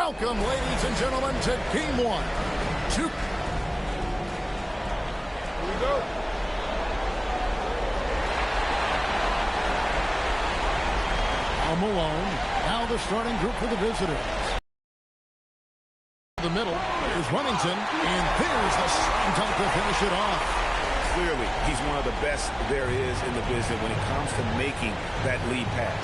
Welcome, ladies and gentlemen, to Game 1. Here we go. Now Malone. Now the starting group for the visitors. The middle is Remington, and there's the slam dunk to finish it off. Clearly, he's one of the best there is in the business when it comes to making that lead pass.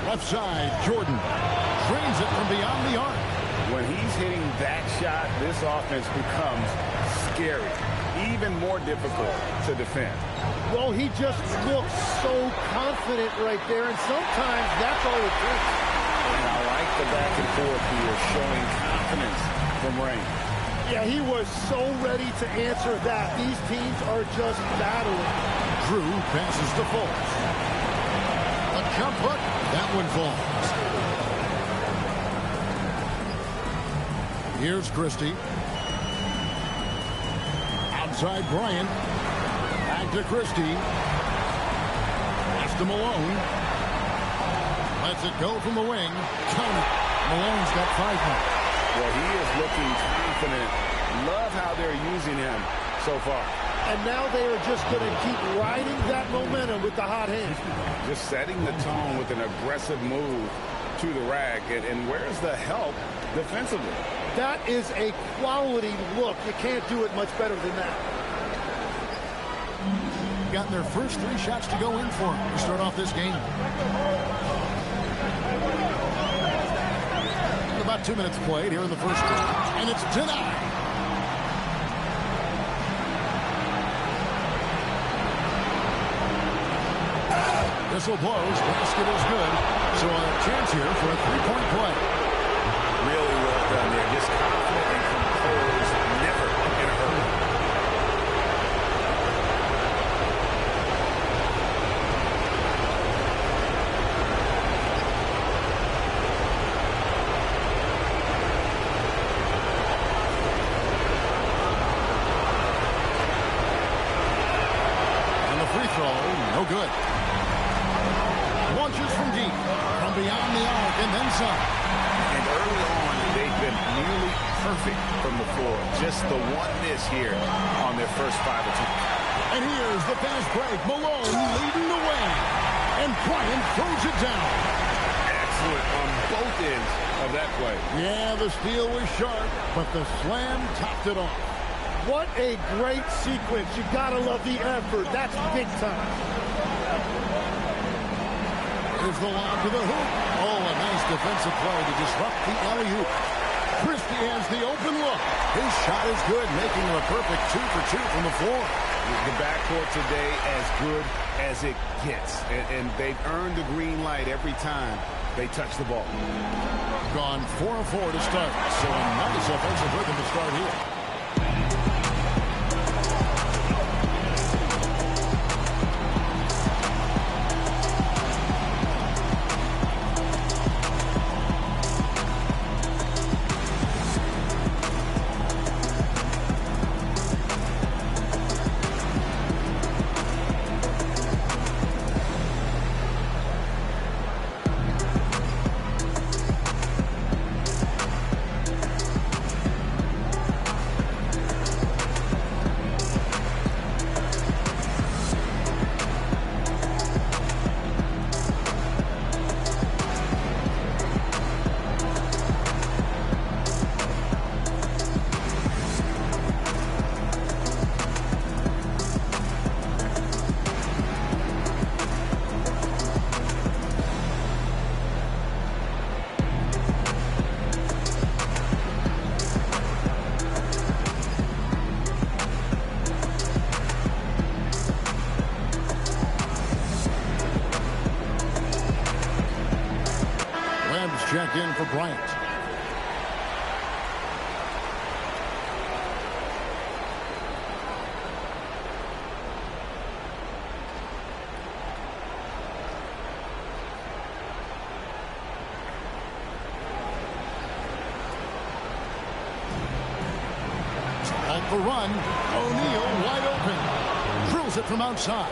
Left side, Jordan drains it from beyond the arc. When he's hitting that shot, this offense becomes scary, even more difficult to defend. Well, he just looks so confident right there, and sometimes that's all it takes. And I like the back and forth here, showing confidence from Rain. Yeah, he was so ready to answer that. These teams are just battling. Drew passes to Fultz. A jump hook. That one falls. Here's Christie. Outside Bryant. Back to Christie. Pass to Malone. Lets it go from the wing. Count it. Malone's got 5 points. Well, he is looking confident. Love how they're using him so far. And now they are just going to keep riding that momentum with the hot hand. Just setting the tone with an aggressive move to the rack. And where's the help defensively? That is a quality look. You can't do it much better than that. Gotten their first 3 shots to go in for them to start off this game. About 2 minutes played here in the first quarter, and it's denied. Whistle blows. Basket is good. So a chance here for a 3-point play. Really well done there. Just confident and composed. Never in a hurry. And the free throw, no good. Launches from deep, from beyond the arc, and then some. And early on, they've been nearly perfect from the floor. Just the one miss here on their first 5 attempts. And here's the fast break. Malone leading the way. And Bryant throws it down. Excellent on both ends of that play. Yeah, the steal was sharp, but the slam topped it off. What a great sequence. You got to love the effort. That's big time. Here's the lob to the hoop. Oh, a nice defensive play to disrupt the alley-oop. Christie has the open look. His shot is good, making him a perfect 2 for 2 from the floor. The backcourt today as good as it gets. And they've earned the green light every time they touch the ball. Gone 4 of 4 to start. So a nice offensive rhythm to start here. Check in for Bryant. Off the run. O'Neal wide open. Drills it from outside.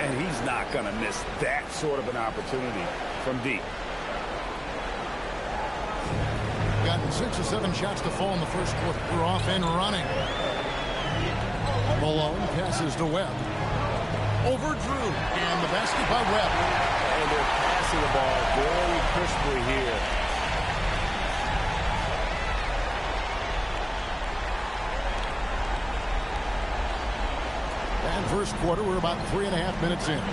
And he's not going to miss that sort of an opportunity from deep. Gotten 6 or 7 shots to fall in the first quarter. We're off and running. Malone passes to Webb. Over Drew. And the basket by Webb. And they're passing the ball very crisply here. And first quarter, we're about 3.5 minutes in. He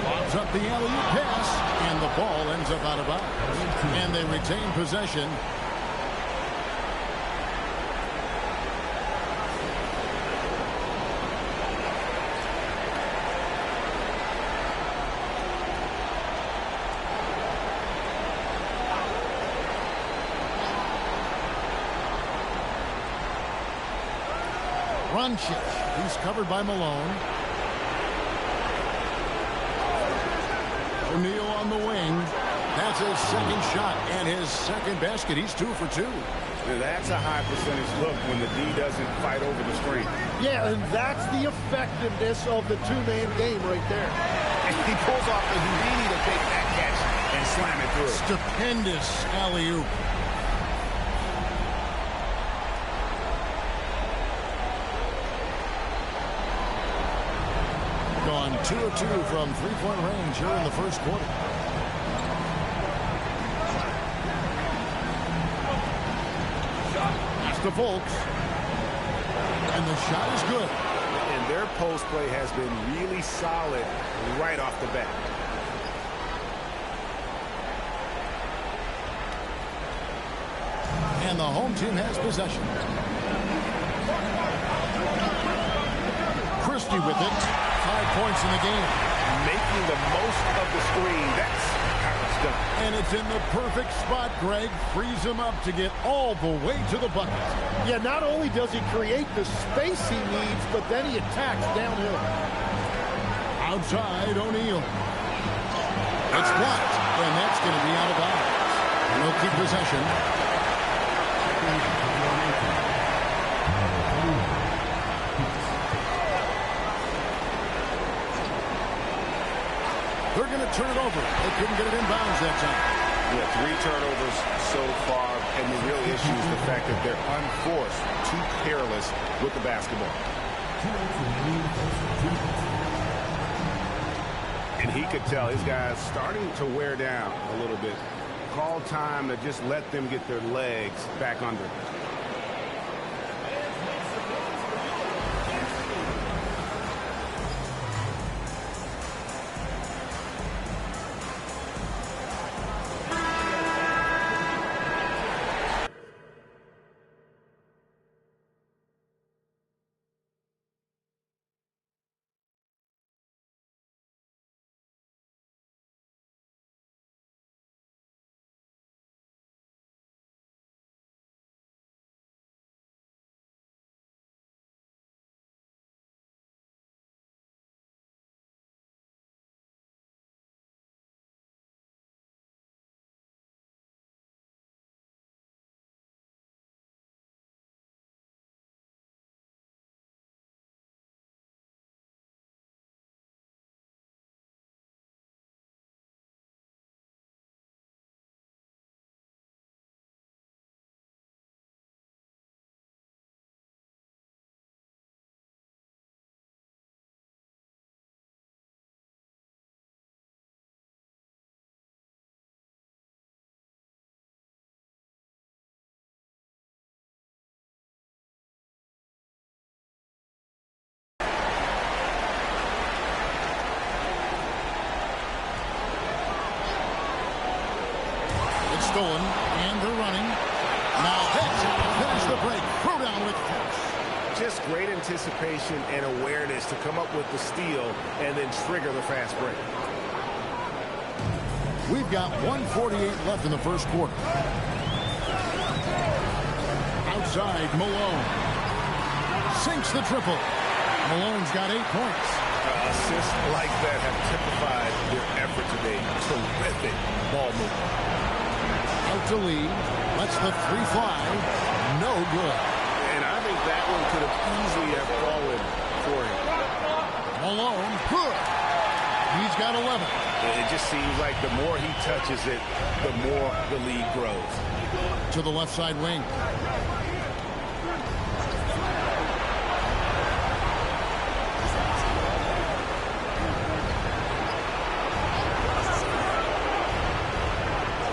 lobs up the alley-oop pass, and the ball ends up out of bounds. And they retain possession. He's covered by Malone. O'Neal on the wing. That's his second shot and his second basket. He's 2 for 2. That's a high percentage look when the D doesn't fight over the screen. Yeah, and that's the effectiveness of the two-man game right there. And he pulls off the Houdini to take that catch and slam it through. Stupendous alley-oop. Gone 2 of 2 from three-point range here in the first quarter. That's to Fultz. And the shot is good. And their post play has been really solid right off the bat. And the home team has possession. Christie with it. 5 points in the game. Making the most of the screen. That's how it's done. And it's in the perfect spot, Greg. Frees him up to get all the way to the bucket. Yeah, not only does he create the space he needs, but then he attacks downhill. Outside, O'Neal. It's blocked, and that's going to be out of bounds. They'll keep possession. They're going to turn it over. They couldn't get it in bounds that time. Yeah, 3 turnovers so far, and the real issue is the fact that they're unforced, too careless with the basketball. And he could tell his guys starting to wear down a little bit. Call time to just let them get their legs back under. Stolen, and they're running. Now that's how to finish the break. Throw down with force. Just great anticipation and awareness to come up with the steal and then trigger the fast break. We've got 1:48 left in the first quarter. Outside, Malone. Sinks the triple. Malone's got 8 points. Assists like that have typified their effort today. Terrific ball movement. Out to Lee. Lets the 3 fly. No good. And I think that one could have easily have fallen for him. Malone, good. He's got 11. It just seems like the more he touches it, the more the lead grows. To the left side wing.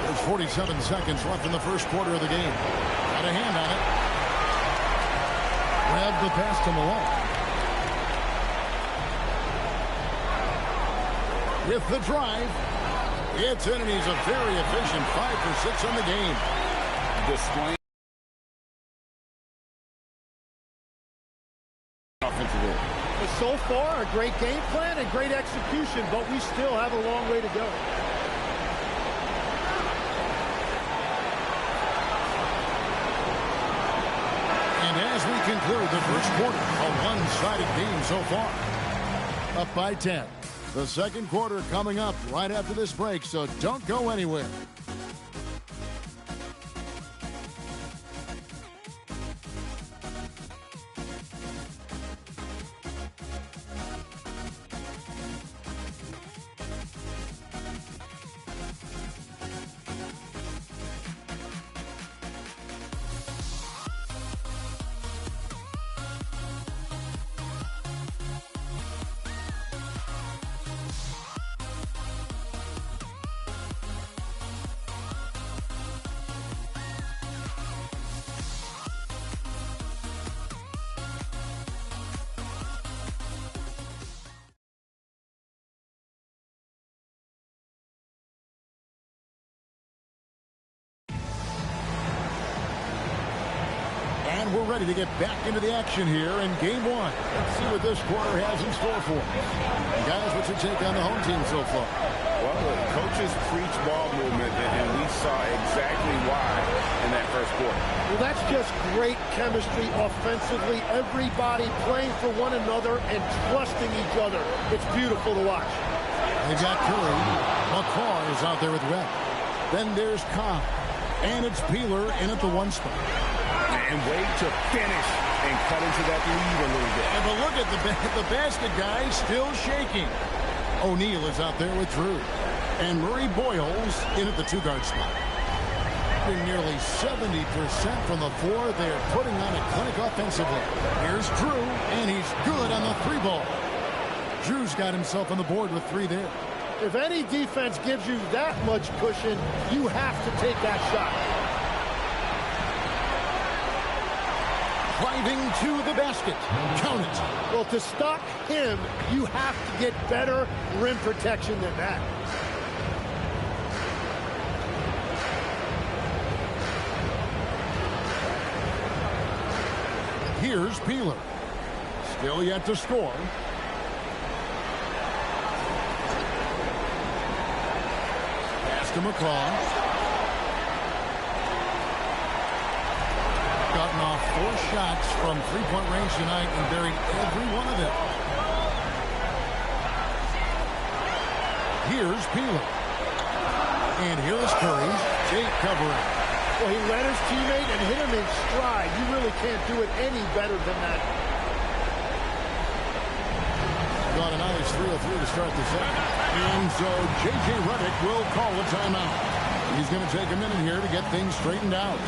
There's 47 seconds left in the first quarter of the game. Got a hand on it. Grab the pass to Malone. With the drive, it's in, and he's a very efficient 5 for 6 on the game. Displaying offensively. So far, a great game plan and great execution, but we still have a long way to go. And as we conclude the first quarter, a one-sided game so far. Up by 10. The second quarter coming up right after this break, so don't go anywhere. And we're ready to get back into the action here in game one. Let's see what this quarter has in store for us. Guys, what's your take on the home team so far? Well, the coaches preach ball movement, and we saw exactly why in that first quarter. Well, that's just great chemistry offensively. Everybody playing for one another and trusting each other. It's beautiful to watch. They've got Curry. McCaw is out there with Red. Then there's Cobb. And it's Peeler in at the 1 spot. And wait to finish and cut into that lead a little bit. And but look at the basket guy still shaking. O'Neal is out there with Drew. And Murray Boyles in at the 2-guard spot. In nearly 70% from the floor, they're putting on a clinic offensively. Here's Drew, and he's good on the 3 ball. Drew's got himself on the board with 3 there. If any defense gives you that much cushion, you have to take that shot. Driving to the basket. Count it. Well, to stop him, you have to get better rim protection than that. Here's Peeler. Still yet to score. Pass to McCaw. Gotten off 4 shots from 3-point range tonight and buried every one of them. Here's Peeler. And here's Curry. Jake covering. Well, he led his teammate and hit him in stride. You really can't do it any better than that. Got a nice 3-3 to start the second. And so J.J. Redick will call a timeout. He's going to take a minute here to get things straightened out.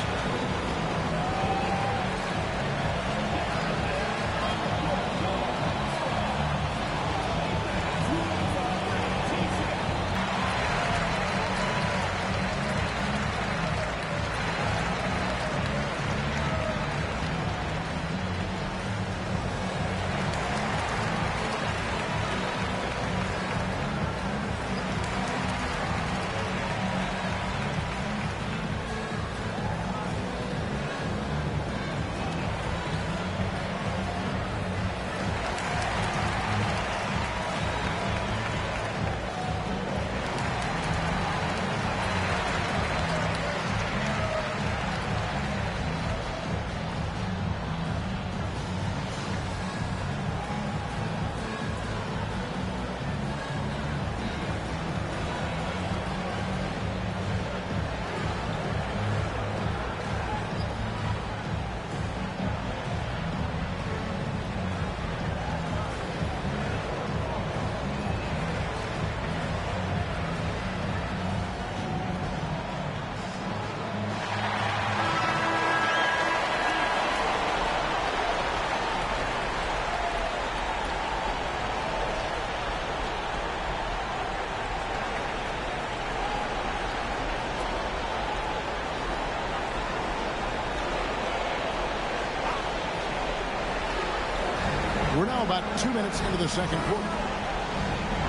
We're now about 2 minutes into the second quarter.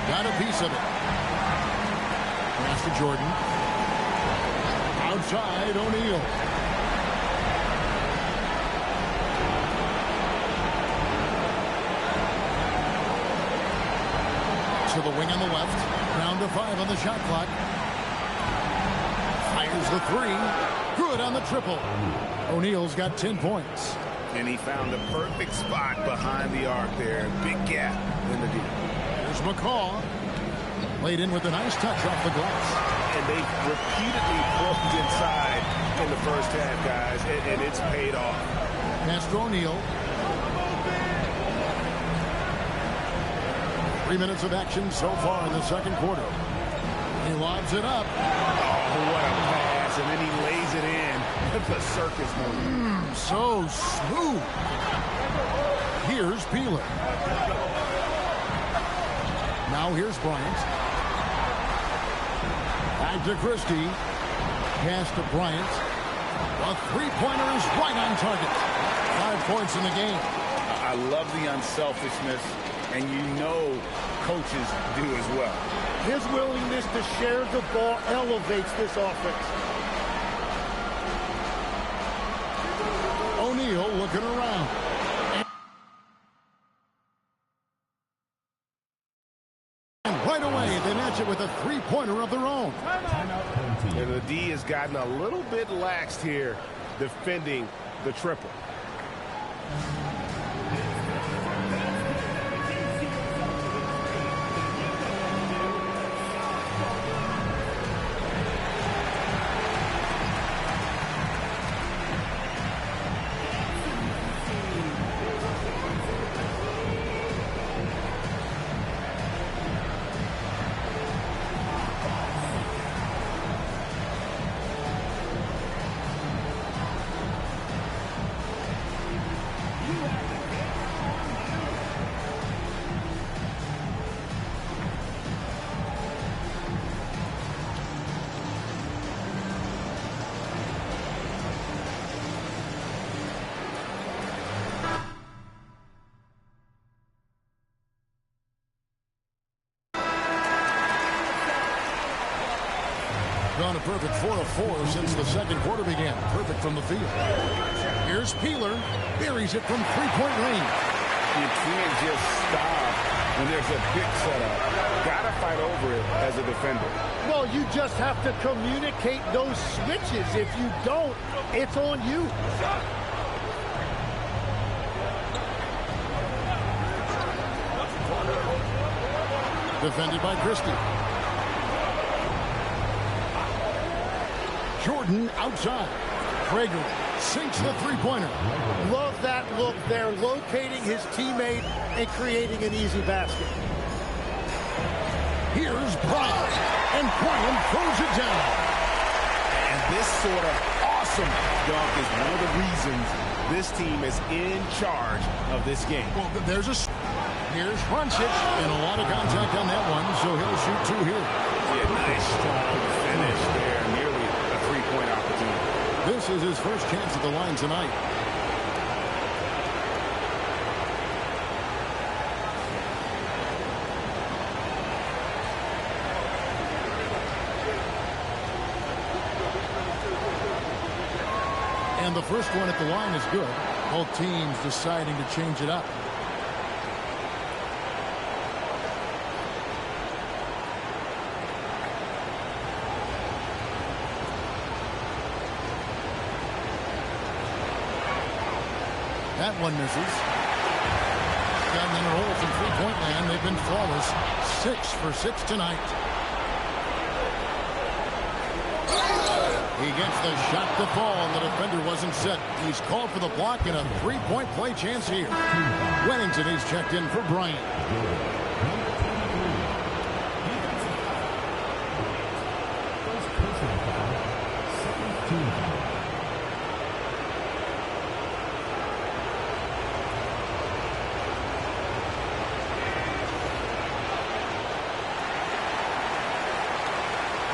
Got a piece of it. Pass to Jordan. Outside, O'Neal. To the wing on the left. Down to 5 on the shot clock. Fires the 3. Good on the triple. O'Neal's got 10 points. And he found the perfect spot behind the arc there. Big gap in the D. There's McCaw. Laid in with a nice touch off the glass. And they repeatedly broke inside in the first half, guys, and it's paid off. Pass to O'Neal. 3 minutes of action so far in the second quarter. He lobs it up. Oh, what a pass, and then he lays it in. The circus move. So smooth. Here's Peeler. Now here's Bryant. Back to Christie. Pass to Bryant. A three-pointer is right on target. 5 points in the game. I love the unselfishness, and you know coaches do as well. His willingness to share the ball elevates this offense. O'Neal looking around. And right away, they match it with a three-pointer of their own. And the D has gotten a little bit laxed here defending the triple. Gone a perfect 4-of-4 since the second quarter began. Perfect from the field. Here's Peeler. Buries it from three-point range. You can't just stop when there's a big setup. Gotta fight over it as a defender. Well, you just have to communicate those switches. If you don't, it's on you. Defended by Christie. Jordan outside. Prager sinks the three-pointer. Love that look there, locating his teammate and creating an easy basket. Here's Bryant, and Bryant throws it down. And this sort of awesome dunk is one of the reasons this team is in charge of this game. Well, here's Runcic, and a lot of contact on that one, so he'll shoot two here. Yeah, nice strong finish there, nearly a three-point opportunity. This is his first chance at the line tonight. And the first one at the line is good. Both teams deciding to change it up. That one misses. Gotten in a hole from three-point land. They've been flawless. 6 for 6 tonight. He gets the shot to fall, and the defender wasn't set. He's called for the block and a three-point play chance here. Wennington is checked in for Bryant.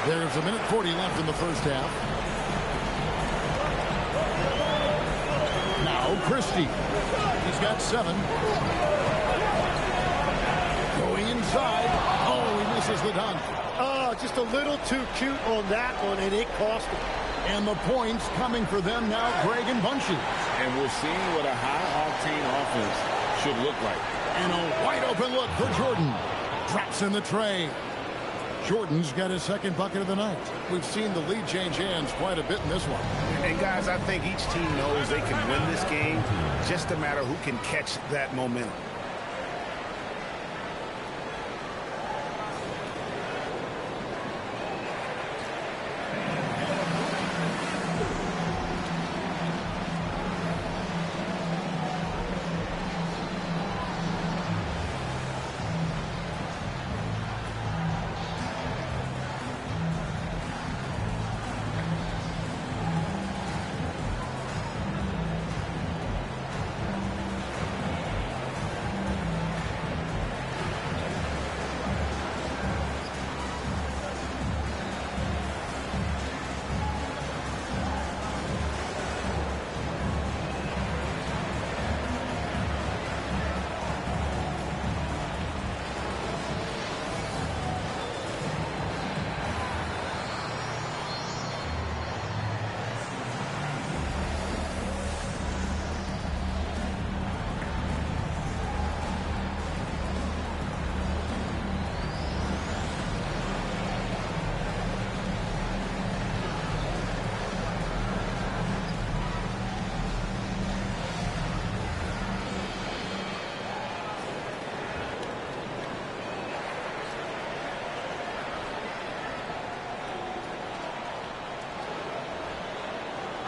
There's a minute 40 left in the first half. Now Christie. He's got 7. inside. Oh, he misses the dunk. Oh, just a little too cute on that one, and it cost him. And the points coming for them now, Greg and bunches. And we're seeing what a high-octane offense should look like. And a wide-open look for Jordan. Drops in the tray. Jordan's got his second bucket of the night. We've seen the lead change hands quite a bit in this one. And, guys, I think each team knows they can win this game. Just a matter who can catch that momentum.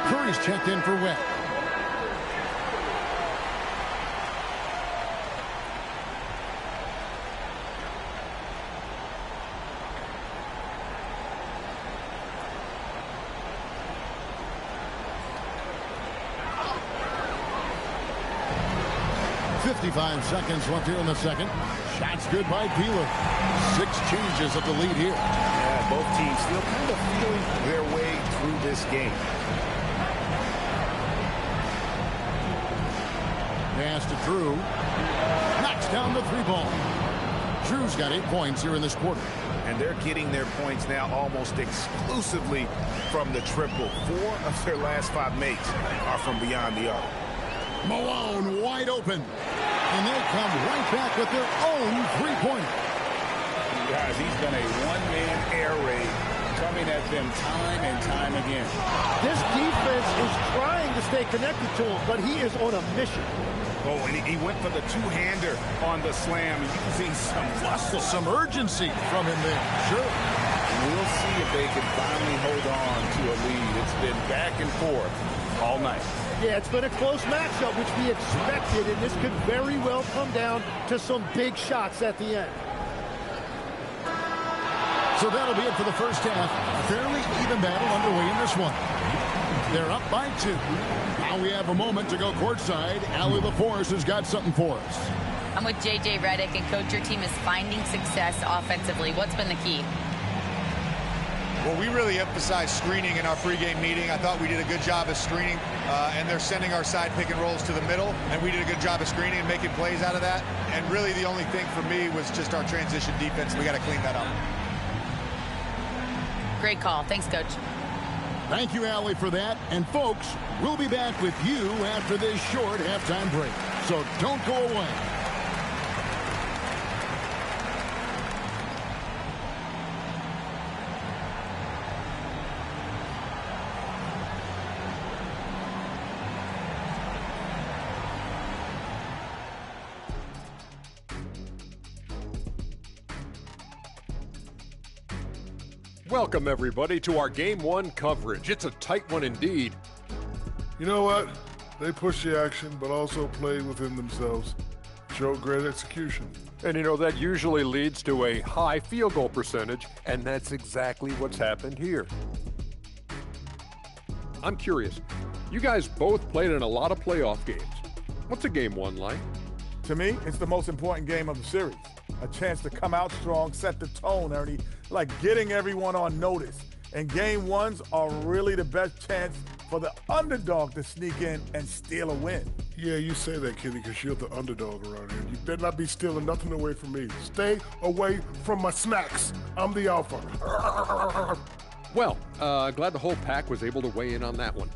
Curry's checked in for Webb. .55 seconds left here in the second. Shots good by Peeler. 6 changes at the lead here. Yeah, both teams still kind of feeling their way through this game. Pass to Drew. Knocks down the 3-ball. Drew's got 8 points here in this quarter. And they're getting their points now almost exclusively from the triple. 4 of their last 5 makes are from beyond the arc. Malone wide open. And they come right back with their own 3-pointer. Guys, he's been a one-man air raid coming at them time and time again. This defense is trying to stay connected to him, but he is on a mission. Oh, and he went for the two-hander on the slam. You can see some muscle, some urgency from him there. Sure. We'll see if they can finally hold on to a lead. It's been back and forth all night. Yeah, it's been a close matchup, which we expected, and this could very well come down to some big shots at the end. So that'll be it for the first half. A fairly even battle underway in this one. They're up by 2. Now we have a moment to go courtside. Allie LaForce has got something for us. I'm with J.J. Redick, and Coach, your team is finding success offensively. What's been the key? Well, we really emphasized screening in our pregame meeting. I thought we did a good job of screening, and they're sending our side pick and rolls to the middle, and we did a good job of screening and making plays out of that. And really the only thing for me was just our transition defense. We got to clean that up. Great call. Thanks, Coach. Thank you, Allie, for that. And, folks, we'll be back with you after this short halftime break. So don't go away. Welcome, everybody, to our Game 1 coverage. It's a tight one indeed. You know what? They push the action, but also play within themselves. Show great execution. And, you know, that usually leads to a high field goal percentage, and that's exactly what's happened here. I'm curious. You guys both played in a lot of playoff games. What's a Game 1 like? To me, it's the most important game of the series. A chance to come out strong, set the tone, Ernie, like getting everyone on notice. And game ones are really the best chance for the underdog to sneak in and steal a win. Yeah, you say that, Kenny, because you're the underdog around here. You better not be stealing nothing away from me. Stay away from my snacks. I'm the alpha. Well, glad the whole pack was able to weigh in on that one.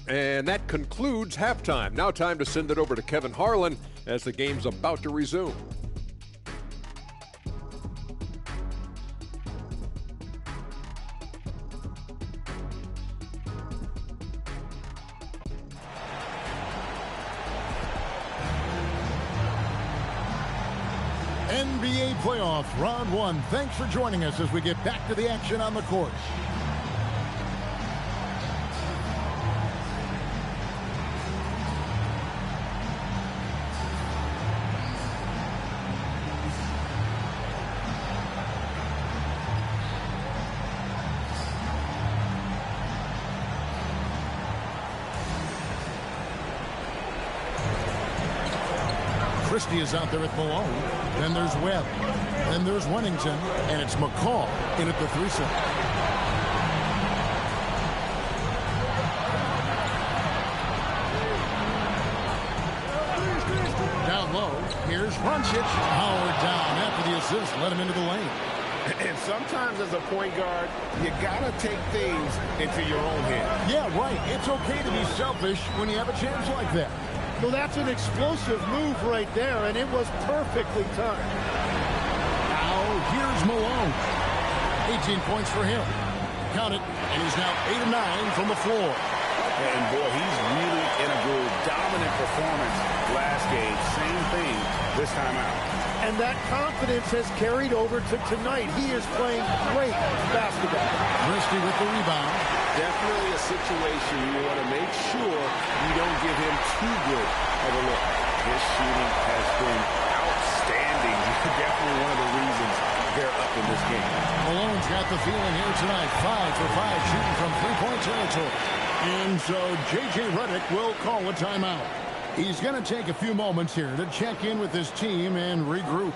And that concludes halftime. Now time to send it over to Kevin Harlan as the game's about to resume. NBA playoffs, round one. Thanks for joining us as we get back to the action on the court. Christie is out there with Malone. Then there's Webb. Then there's Wennington. And it's McCall in at the 3-set. Down low. Here's Runcic. Howard down after the assist. Let him into the lane. And sometimes as a point guard, you got to take things into your own hands. Yeah, right. It's okay to be selfish when you have a chance like that. Well, that's an explosive move right there, and it was perfectly timed. Now, here's Malone. 18 points for him. Count it, and he's now 8 of 9 from the floor. And, boy, he's really in a groove. Dominant performance last game. Same thing this time out. And that confidence has carried over to tonight. He is playing great basketball. Christie with the rebound. Definitely a situation you want to make sure you don't give him too good of a look. His shooting has been outstanding. Definitely one of the reasons they're up in this game. Malone's got the feeling here tonight. 5 for 5 shooting from three-point territory. And so J.J. Redick will call a timeout. He's going to take a few moments here to check in with his team and regroup.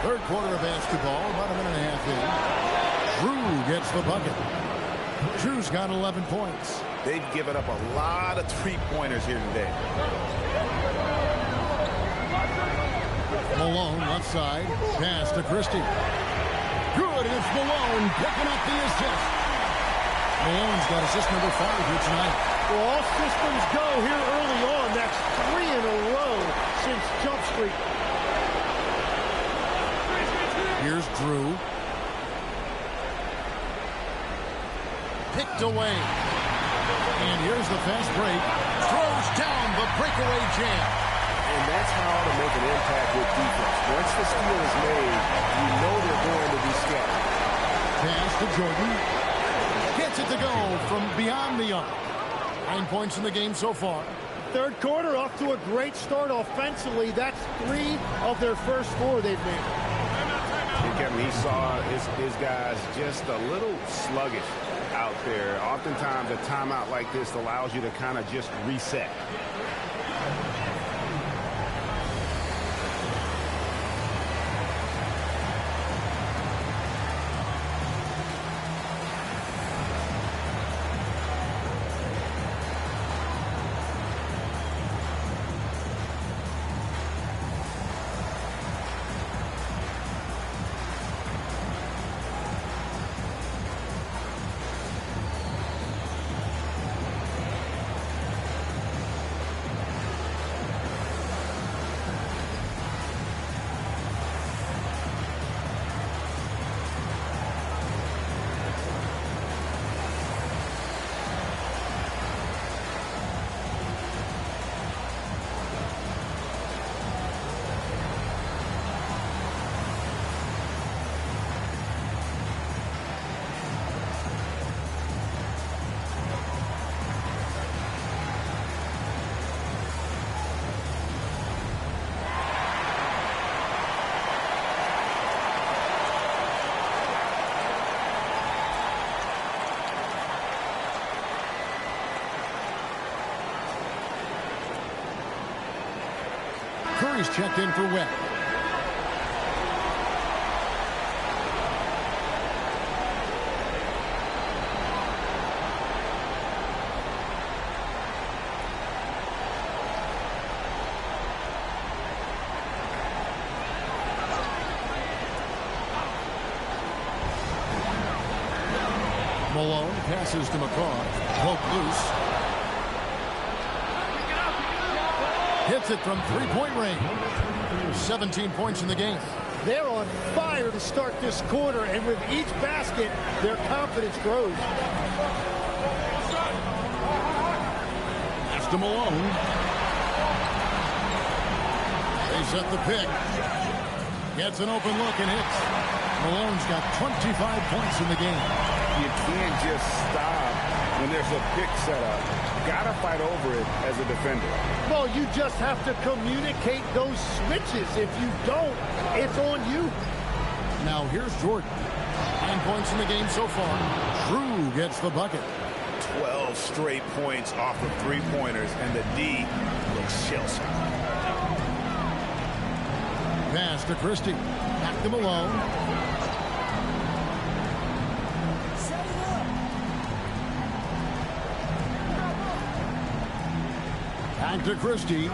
Third quarter of basketball, about a minute and a half in. Drew gets the bucket. Drew's got 11 points. They've given up a lot of three-pointers here today. Malone, left side, pass to Christie. Good, it's Malone picking up the assist. Malone's got assist number 5 here tonight. Well, all systems go here early on. That's 3 in a row since Jump Street. Here's Drew. Picked away. And here's the fast break. Throws down the breakaway jam. And that's how to make an impact with defense. Once the steal is made, you know they're going to be scattered. Pass to Jordan. Gets it to go from beyond the arc. 9 points in the game so far. third quarter off to a great start offensively. That's 3 of their first 4 they've made. And Kevin, he saw his guys just a little sluggish out there. Oftentimes, a timeout like this allows you to kind of just reset. Curry's checked in for Webb. Malone passes to McCaw. Poke loose. Hits it from three-point range. 17 points in the game. They're on fire to start this quarter, and with each basket, their confidence grows. Pass to Malone. They set the pick. Gets an open look and hits. Malone's got 25 points in the game. You can't just stop when there's a pick set up. Gotta fight over it as a defender. Well, you just have to communicate those switches. If you don't, it's on you. Now here's Jordan. 9 points in the game so far. Drew gets the bucket. 12 straight points off of three-pointers, and the D looks shell-shocked. Pass to Christie. Back to Malone. Back to Christie.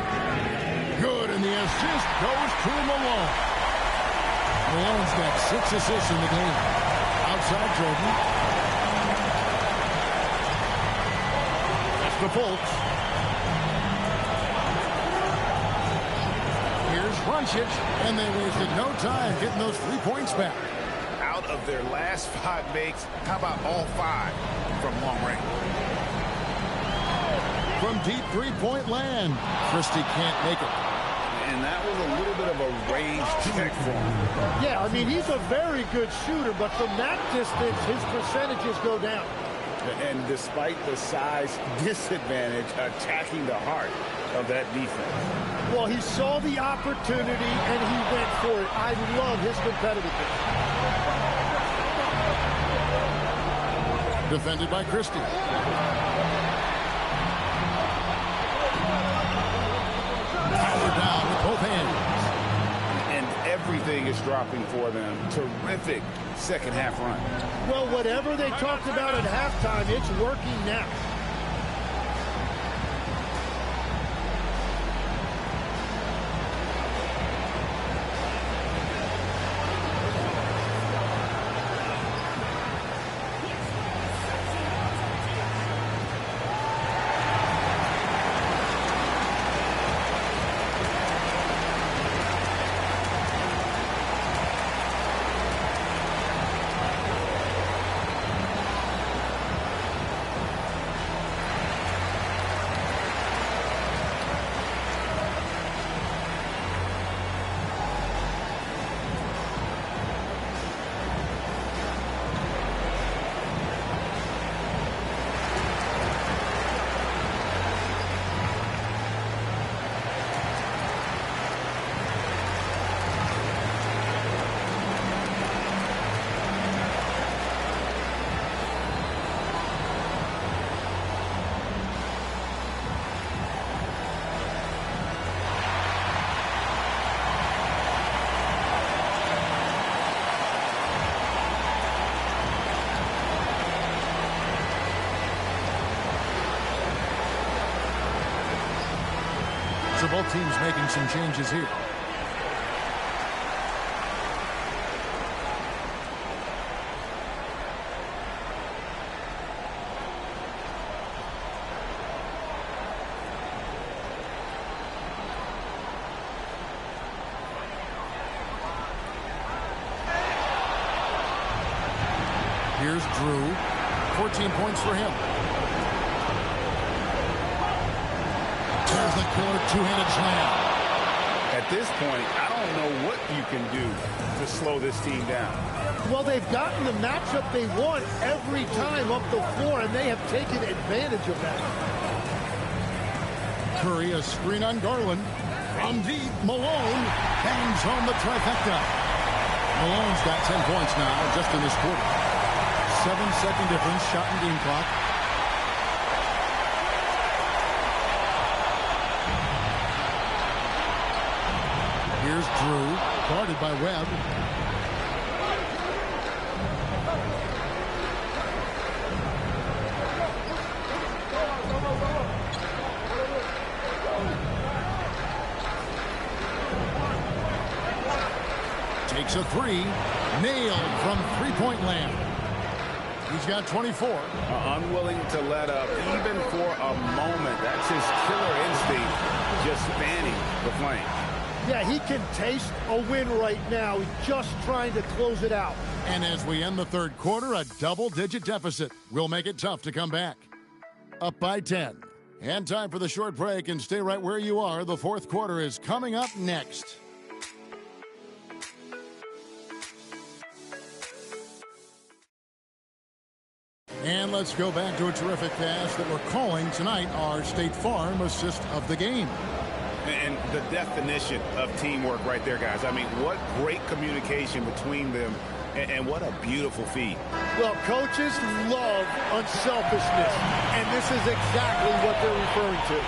Good, and the assist goes to Malone. Malone's got 6 assists in the game. Outside Jordan. That's to Fultz. Here's Runchich, and they wasted no time getting those 3 points back. Out of their last 5 makes, how about all 5 from long range? From deep three-point land, Christie can't make it. And that was a little bit of a range check for him. Yeah, I mean, he's a very good shooter, but from that distance, his percentages go down. And despite the size disadvantage, attacking the heart of that defense. Well, he saw the opportunity, and he went for it. I love his competitiveness. Defended by Christie. Down with both hands. And everything is dropping for them. Terrific second half run. Well, whatever they talked about at halftime, it's working now. Both teams making some changes here. Here's Drew. 14 points for him. There's the killer two-handed slam. At this point, I don't know what you can do to slow this team down. Well, they've gotten the matchup they want every time up the floor, and they have taken advantage of that. Curry, a screen on Garland. From deep, Malone hangs home the trifecta. Malone's got 10 points now just in this quarter. 7-second difference, shot and game clock. Here's Drew, guarded by Webb. Takes a three, nailed from three-point land. He's got 24. Unwilling to let up even for a moment. That's his killer instinct, just fanning the flame. Yeah, he can taste a win right now. He's just trying to close it out. And as we end the third quarter, a double-digit deficit will make it tough to come back. Up by 10. And time for the short break, and stay right where you are. The fourth quarter is coming up next. And let's go back to a terrific pass that we're calling tonight our State Farm assist of the game. And the definition of teamwork right there, guys. I mean, what great communication between them, and what a beautiful feed. Well, coaches love unselfishness, and this is exactly what they're referring to.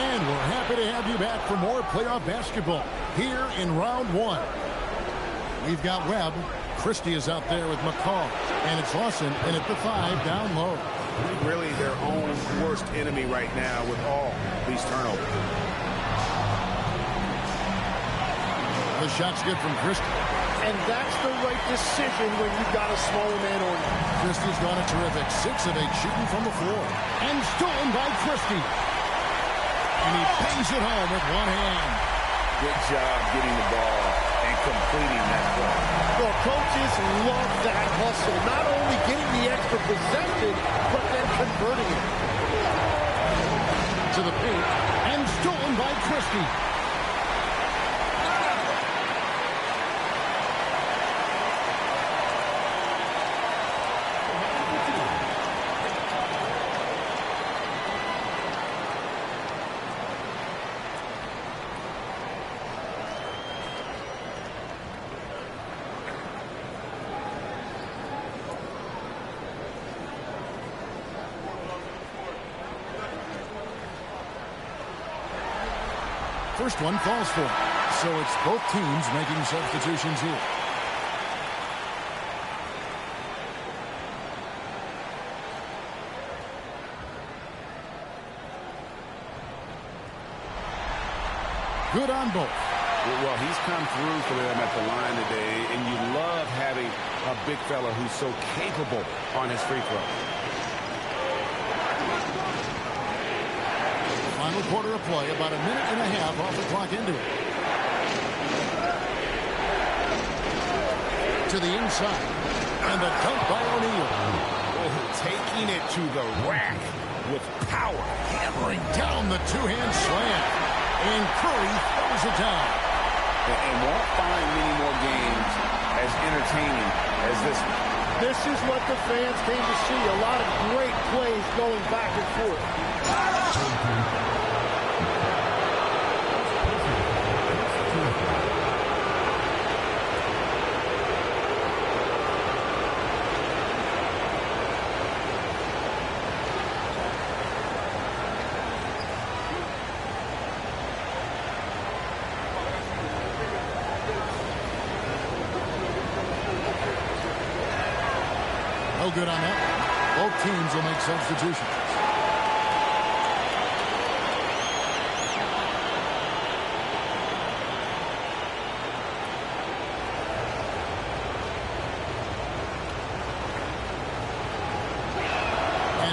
And we're happy to have you back for more playoff basketball here in round one. We've got Webb. Christie is out there with McCall, and it's Lawson in at the 5 down low. Really their own worst enemy right now with all these turnovers. The shot's good from Christie. And that's the right decision when you've got a smaller man on you. Christie's gone a terrific 6 of 8 shooting from the floor. And stolen by Christie. And he bangs it home with one hand. Good job getting the ball and completing that play. Well, coaches love that hustle. Not only getting the extra possession, but then converting it. To the paint, and stolen by Christie. First one falls for him. So it's both teams making substitutions here. Good on both. Well, he's come through for them at the line today, and you love having a big fella who's so capable on his free throw. Final quarter of play, about a minute and a half off the clock into it. To the inside, and the dunk by O'Neal. Oh, taking it to the rack with power. Hammering down the two-hand slam. And Curry throws it down. And won't find many more games as entertaining as this one. This is what the fans came to see. A lot of great plays going back and forth. No good on that. Both teams will make substitutions.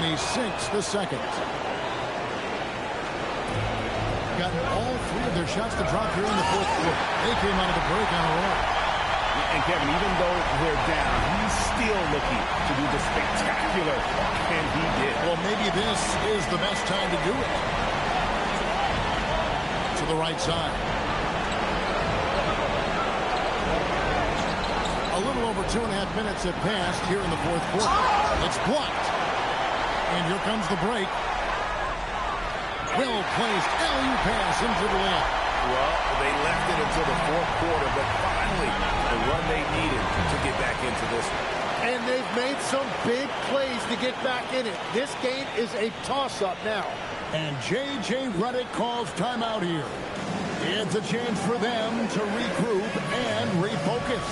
he sinks the second. Got all three of their shots to drop here in the fourth quarter. They came out of the break on a roll. And Kevin, even though they're down, he's still looking to do the spectacular, and he did. Well, maybe this is the best time to do it. To the right side. A little over 2.5 minutes have passed here in the fourth quarter. It's blocked. And here comes the break. Well-placed alley-oop pass into the lane. Well, they left it until the fourth quarter, but finally the run they needed to get back into this one. And they've made some big plays to get back in it. This game is a toss-up now. And J.J. Redick calls timeout here. It's a chance for them to regroup and refocus.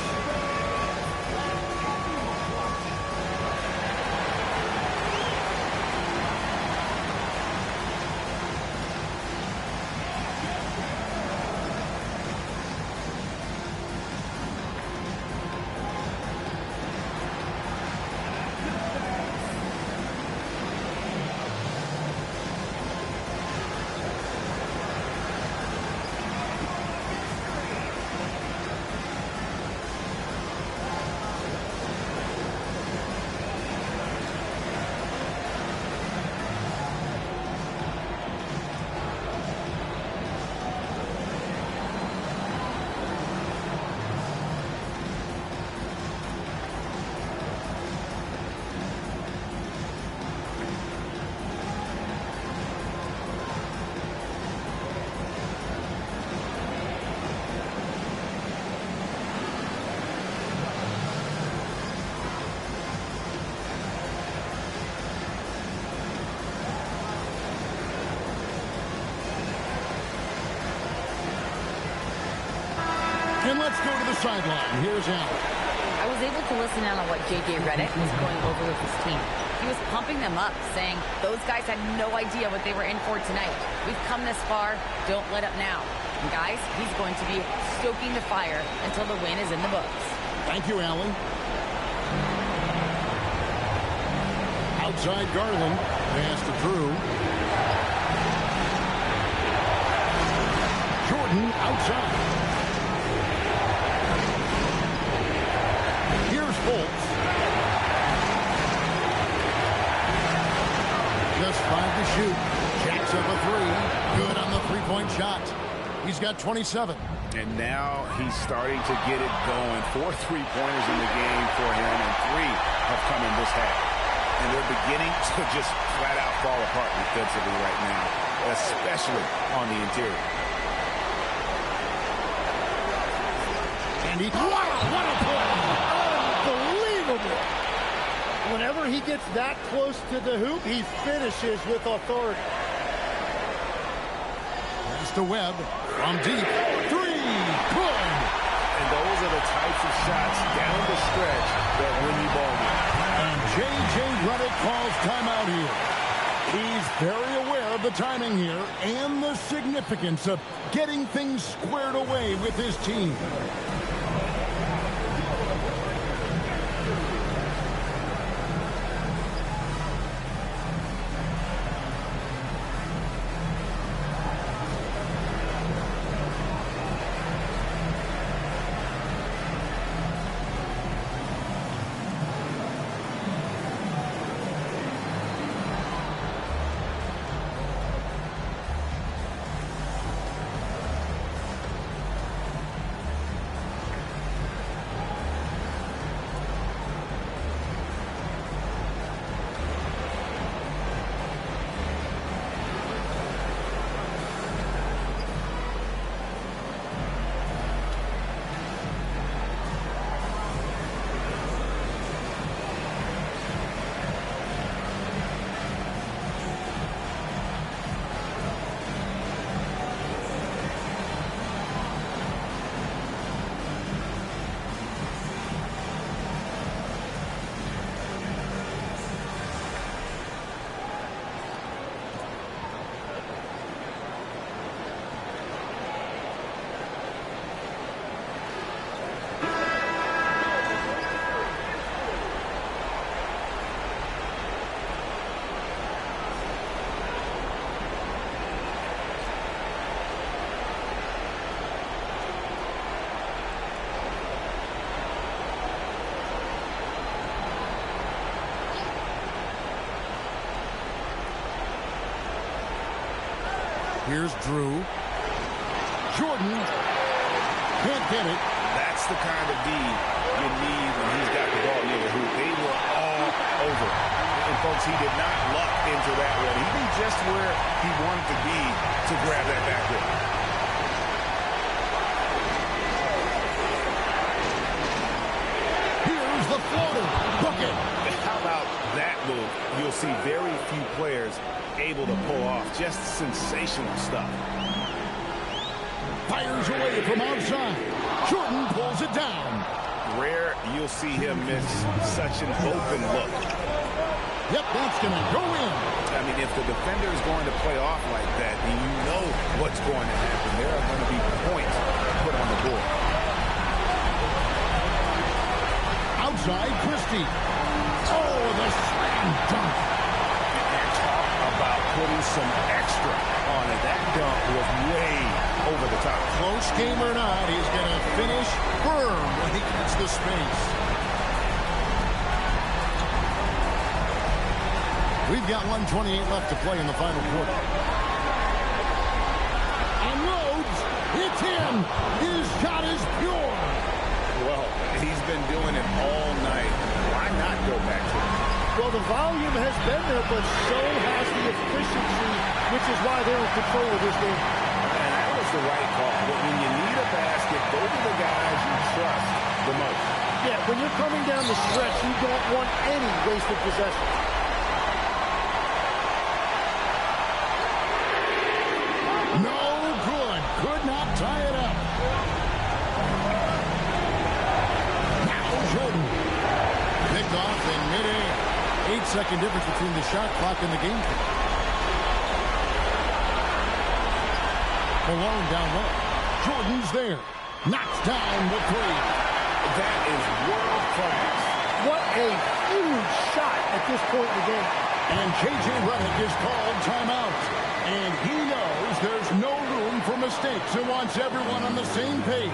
And let's go to the sideline. Here's Allen. I was able to listen in on what J.J. Redick was going over with his team. He was pumping them up, saying those guys had no idea what they were in for tonight. We've come this far. Don't let up now. And guys, he's going to be stoking the fire until the win is in the books. Thank you, Allen. Outside Garland. Pass to Drew. Jordan outside. Here's Fultz. Just 5 to shoot. Jacks up a 3. Good on the three-point shot. He's got 27. And now he's starting to get it going. 4 3-pointers in the game for him, and 3 have come in this half. And they're beginning to just flat-out fall apart defensively right now, especially on the interior. And he... What a play! Unbelievable! Whenever he gets that close to the hoop, he finishes with authority. Pass to Webb. From deep. 3. Good! And those are the types of shots down the stretch that win you ball games. And J.J. Redick calls timeout here. He's very aware of the timing here and the significance of getting things squared away with his team. Here's Drew. Jordan can't get it. That's the kind of D you need when he's got the ball near the hoop. They were all over. And, folks, he did not luck into that one. He knew just where he wanted to be to grab that backboard. Here's the floater. Bucket. How about that move? You'll see very few players able to pull off just sensational stuff. Fires away from outside. Jordan pulls it down. Rare you'll see him miss such an open look. Yep, that's going to go in. I mean, if the defender is going to play off like that, then you know what's going to happen. There are going to be points put on the board. Outside, Christie. Oh, the slam dunk. And talk about putting some extra on it. That dunk was way over the top. Close game or not, he's going to finish firm when he gets the space. We've got 1:28 left to play in the final quarter. Unloads. It's in. His shot is pure. Well, he's been doing it all night. Why not go back to it? Well, the volume has been there, but so has the efficiency, which is why they're in control of this game. And that was the right call. But when you need a basket, those are the guys you trust the most. Yeah, when you're coming down the stretch, you don't want any wasted possession. No good. Could not tie it up. Now Jordan. Picked off in midair. 8-second difference between the shot clock and the game clock. Malone down low. Jordan's there. Knocks down the three. That is world class. What a huge shot at this point in the game. And J.J. Redick is called timeout. And he knows there's no room for mistakes and wants everyone on the same page.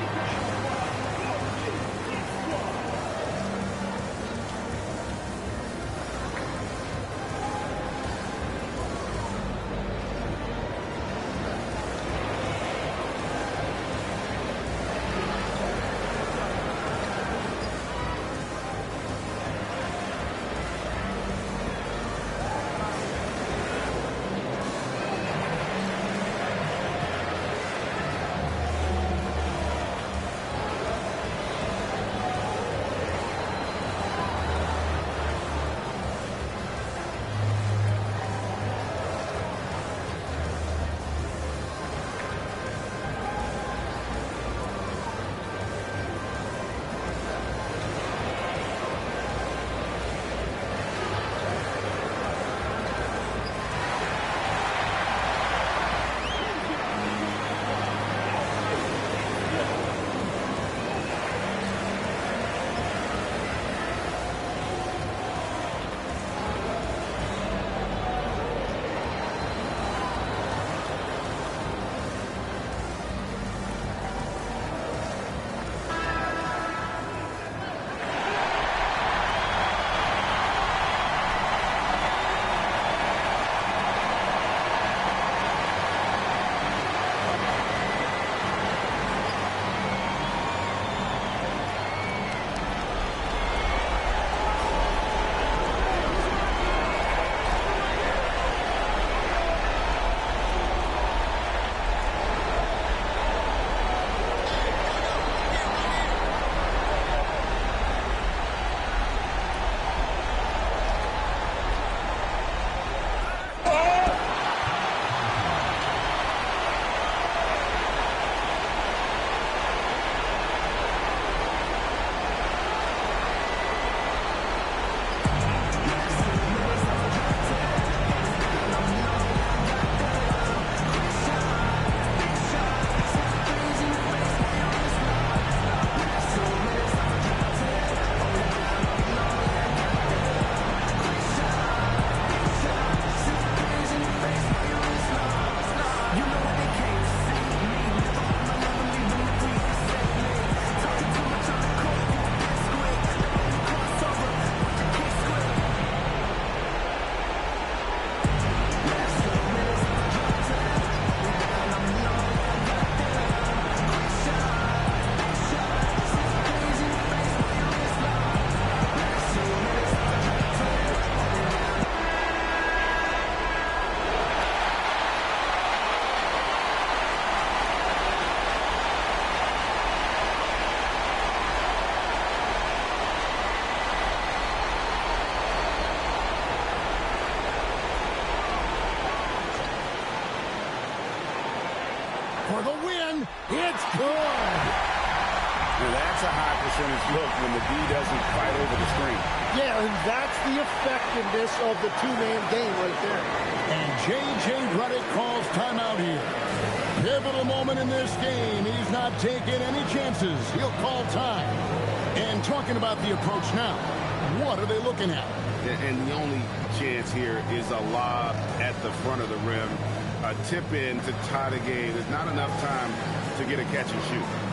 good. Now that's a high percentage look when the D doesn't fight over the screen. Yeah, and that's the effectiveness of the two-man game right there. And J.J. Redick calls timeout here. Pivotal moment in this game. He's not taking any chances. He'll call time. And talking about the approach now, what are they looking at? And the only chance here is a lob at the front of the rim. A tip in to tie the game. There's not enough time to get a catch and shoot.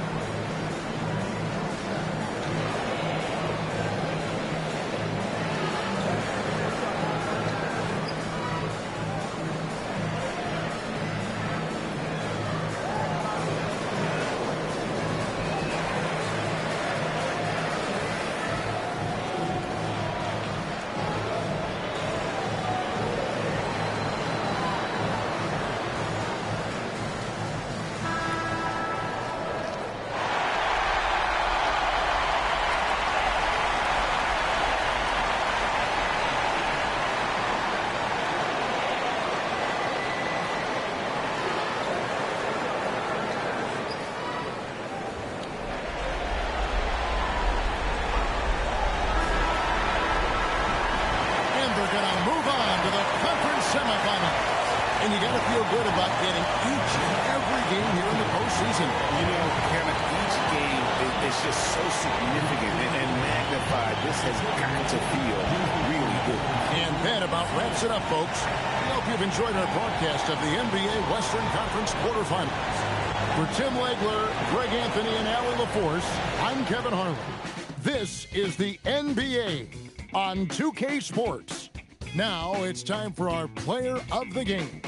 And you got to feel good about getting each and every game here in the postseason. You know, Kevin, each game is just so significant and magnified. This has got to feel really good. And that about wraps it up, folks. We hope you've enjoyed our broadcast of the NBA Western Conference quarterfinals. For Tim Legler, Greg Anthony, and Allie LaForce, I'm Kevin Harlan. This is the NBA on 2K Sports. Now it's time for our player of the game.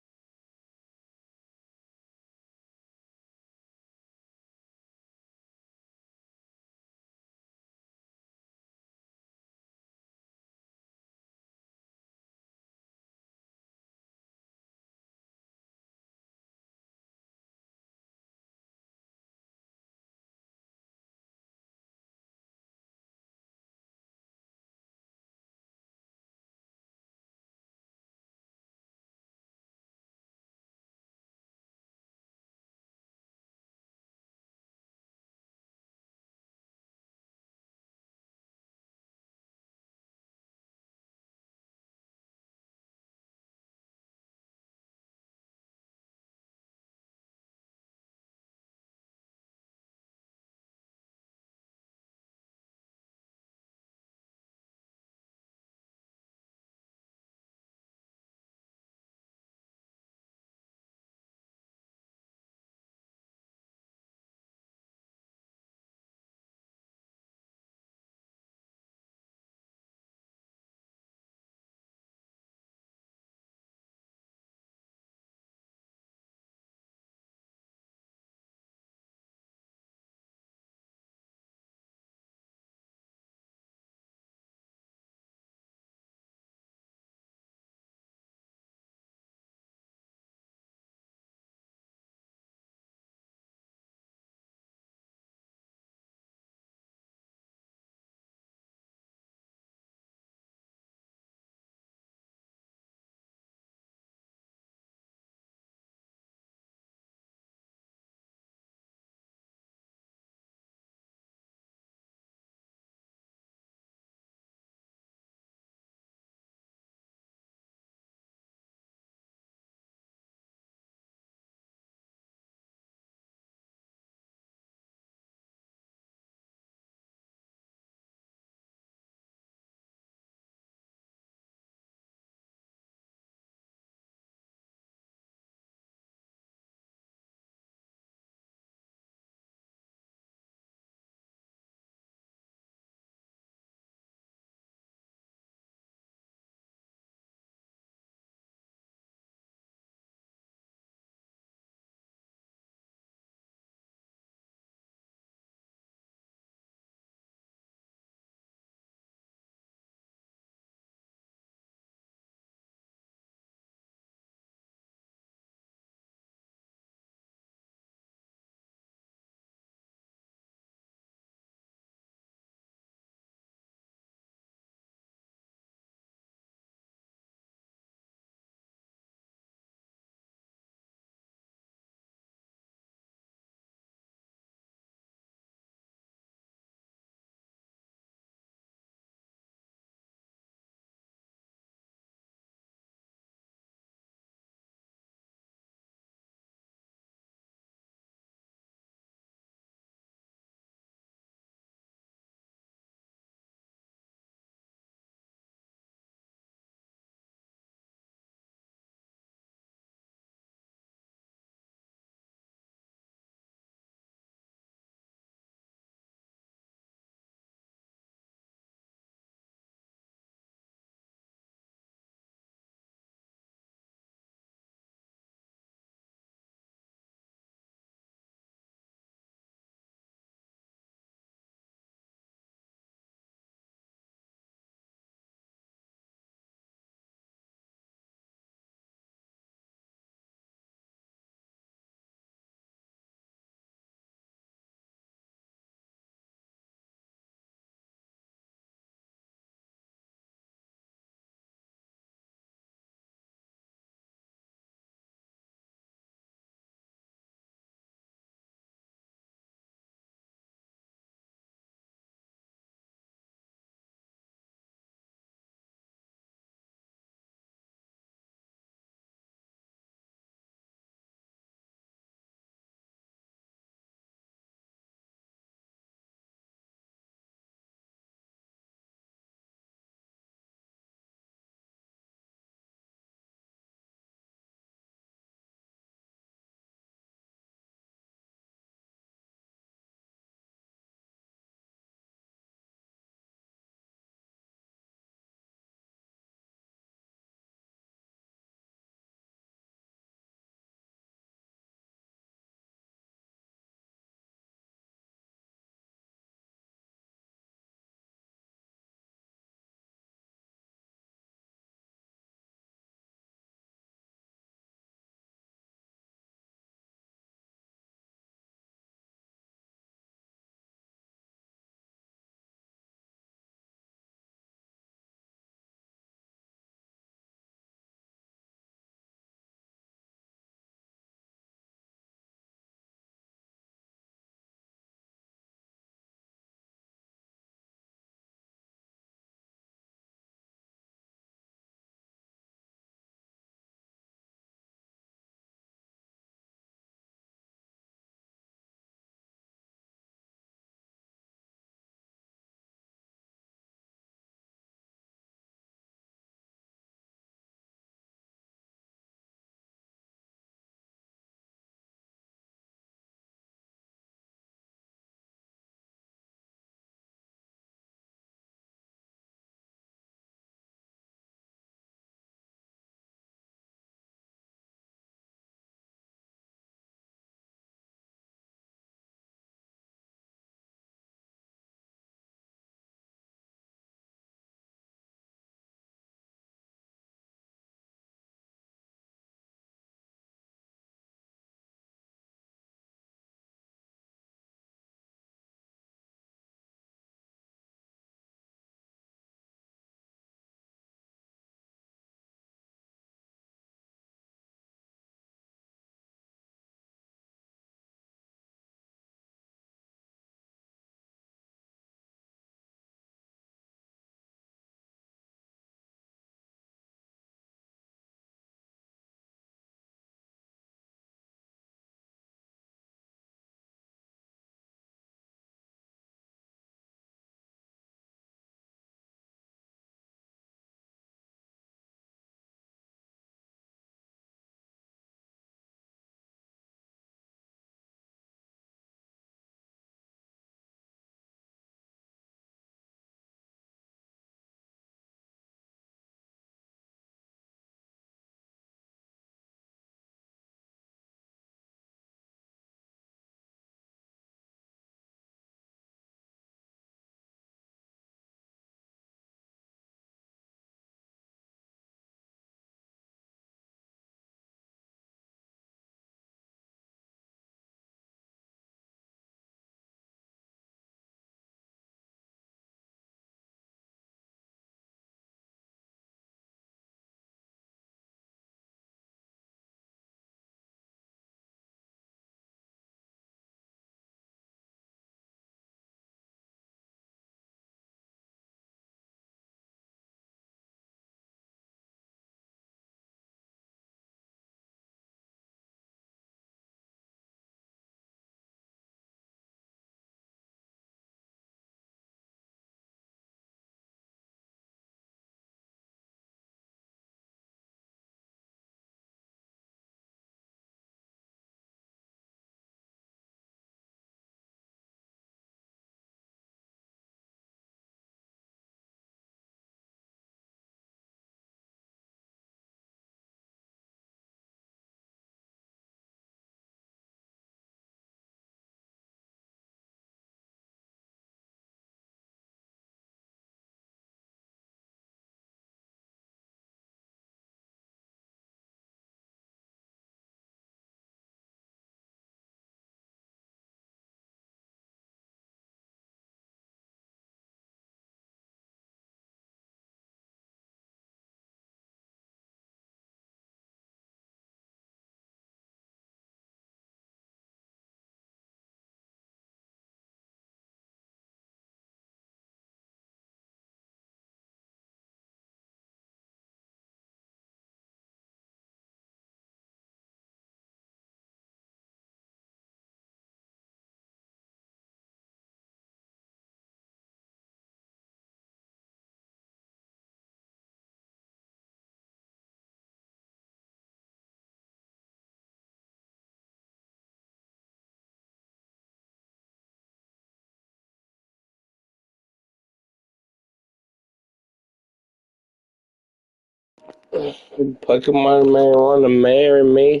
Pokemon man want to marry me?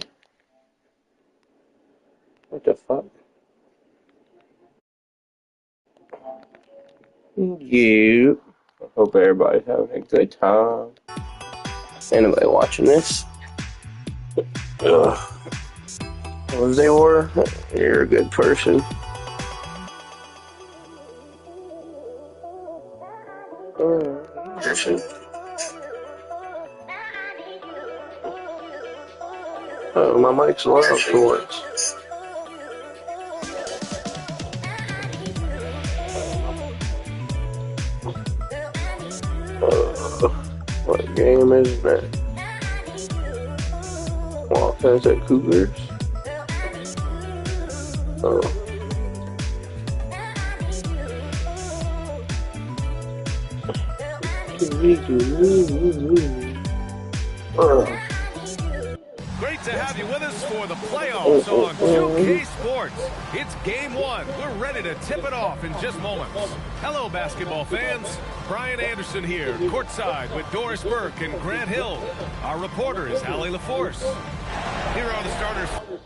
What the fuck? You. I hope everybody's having a good time. Anybody watching this? Ugh. Well, if they were, you're a good person. Oh, my mic's loud for once. What game is that? Wildcats at Cougars? Oh. Great to have you with us for the playoffs on 2K Sports. It's game one. We're ready to tip it off in just moments. Hello, basketball fans. Brian Anderson here, courtside with Doris Burke and Grant Hill. Our reporter is Allie LaForce. Here are the starters.